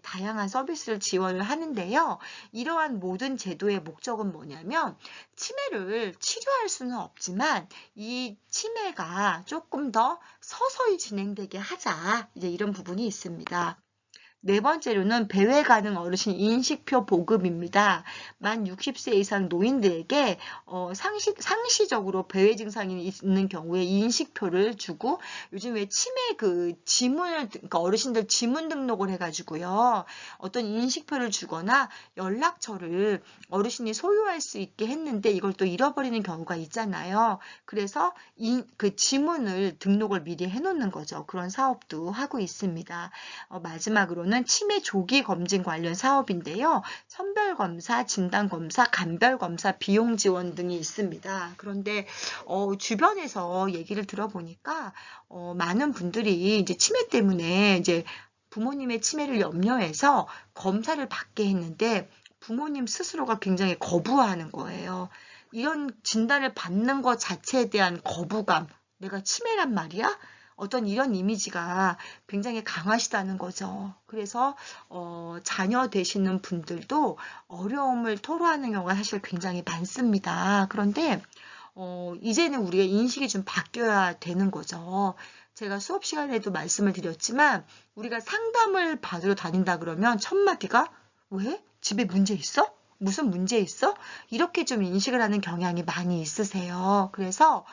S1: 다양한 서비스를 지원을 하는데요. 이러한 모든 제도의 목적은 뭐냐면 치매를 치료할 수는 없지만 이 치매가 조금 더 서서히 진행되게 하자 이런 부분이 있습니다. 네 번째로는 배회 가능 어르신 인식표 보급입니다. 만 60세 이상 노인들에게 상시적으로 배회 증상이 있는 경우에 인식표를 주고 요즘 왜 치매 그러니까 어르신들 지문 등록을 해가지고요. 어떤 인식표를 주거나 연락처를 어르신이 소유할 수 있게 했는데 이걸 또 잃어버리는 경우가 있잖아요. 그래서 그 지문을 등록을 미리 해놓는 거죠. 그런 사업도 하고 있습니다. 마지막으로 치매 조기 검진 관련 사업인데요. 선별검사, 진단검사, 간별검사, 비용 지원 등이 있습니다. 그런데 주변에서 얘기를 들어보니까 많은 분들이 이제 치매 때문에 이제 부모님의 치매를 염려해서 검사를 받게 했는데 부모님 스스로가 굉장히 거부하는 거예요. 이런 진단을 받는 것 자체에 대한 거부감, 내가 치매란 말이야? 어떤 이런 이미지가 굉장히 강하시다는 거죠. 그래서 자녀 되시는 분들도 어려움을 토로하는 경우가 사실 굉장히 많습니다. 그런데 이제는 우리가 인식이 좀 바뀌어야 되는 거죠. 제가 수업 시간에도 말씀을 드렸지만 우리가 상담을 받으러 다닌다 그러면 첫 마디가 왜? 집에 문제 있어? 무슨 문제 있어? 이렇게 좀 인식을 하는 경향이 많이 있으세요. 그래서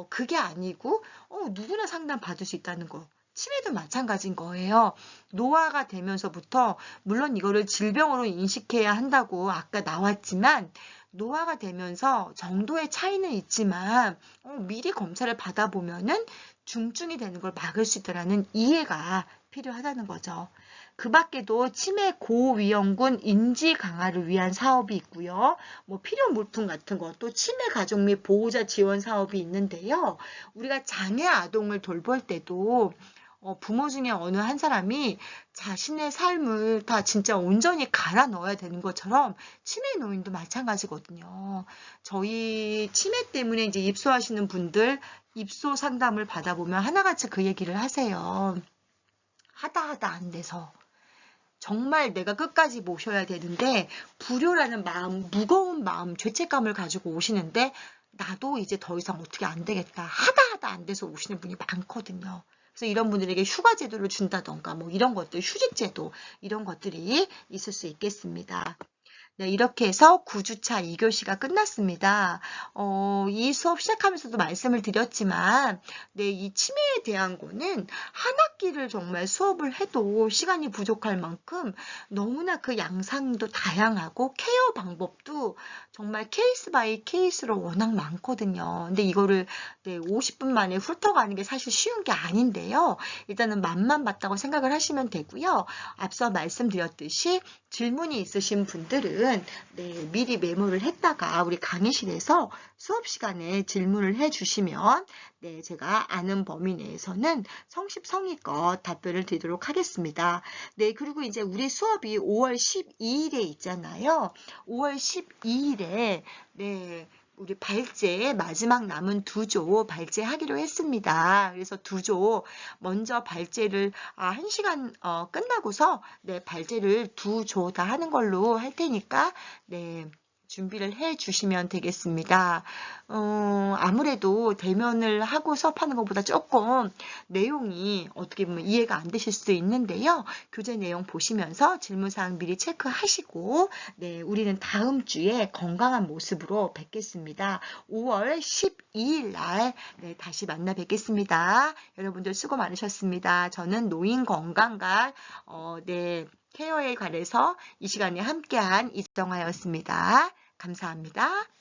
S1: 그게 아니고 누구나 상담 받을 수 있다는 거. 치매도 마찬가지인 거예요. 노화가 되면서부터 물론 이거를 질병으로 인식해야 한다고 아까 나왔지만 노화가 되면서 정도의 차이는 있지만 미리 검사를 받아보면은 중증이 되는 걸 막을 수 있다는 이해가 필요하다는 거죠. 그 밖에도 치매 고위험군 인지 강화를 위한 사업이 있고요. 뭐 필요 물품 같은 거, 또 치매 가족 및 보호자 지원 사업이 있는데요. 우리가 장애 아동을 돌볼 때도 부모 중에 어느 한 사람이 자신의 삶을 다 진짜 온전히 갈아 넣어야 되는 것처럼 치매 노인도 마찬가지거든요. 저희 치매 때문에 이제 입소하시는 분들 입소 상담을 받아보면 하나같이 그 얘기를 하세요. 하다 안 돼서. 정말 내가 끝까지 모셔야 되는데 불효라는 마음, 무거운 마음, 죄책감을 가지고 오시는데 나도 이제 더 이상 어떻게 안 되겠다. 하다 안 돼서 오시는 분이 많거든요. 그래서 이런 분들에게 휴가 제도를 준다던가 뭐 이런 것들, 휴직 제도 이런 것들이 있을 수 있겠습니다. 네, 이렇게 해서 9주차 2교시가 끝났습니다. 이 수업 시작하면서도 말씀을 드렸지만, 이 치매에 대한 거는 한 학기를 정말 수업을 해도 시간이 부족할 만큼 너무나 그 양상도 다양하고 케어 방법도 정말 케이스 바이 케이스로 워낙 많거든요. 근데 이거를 50분 만에 훑어가는 게 사실 쉬운 게 아닌데요. 일단은 맛만 봤다고 생각을 하시면 되고요. 앞서 말씀드렸듯이 질문이 있으신 분들은 미리 메모를 했다가 우리 강의실에서 수업 시간에 질문을 해주시면 제가 아는 범위 내에서는 성심성의껏 답변을 드리도록 하겠습니다. 그리고 이제 우리 수업이 5월 12일에 있잖아요. 5월 12일에 우리 발제 마지막 남은 2조 발제하기로 했습니다. 그래서 2조 먼저 발제를 1시간 끝나고서 발제를 2조 다 하는 걸로 할 테니까 준비를 해 주시면 되겠습니다. 아무래도 대면을 하고 수업하는 것보다 조금 내용이 어떻게 보면 이해가 안 되실 수도 있는데요. 교재 내용 보시면서 질문사항 미리 체크하시고 우리는 다음 주에 건강한 모습으로 뵙겠습니다. 5월 12일 날 다시 만나 뵙겠습니다. 여러분들 수고 많으셨습니다. 저는 노인건강관 케어에 관해서 이 시간에 함께한 이정화였습니다. 감사합니다.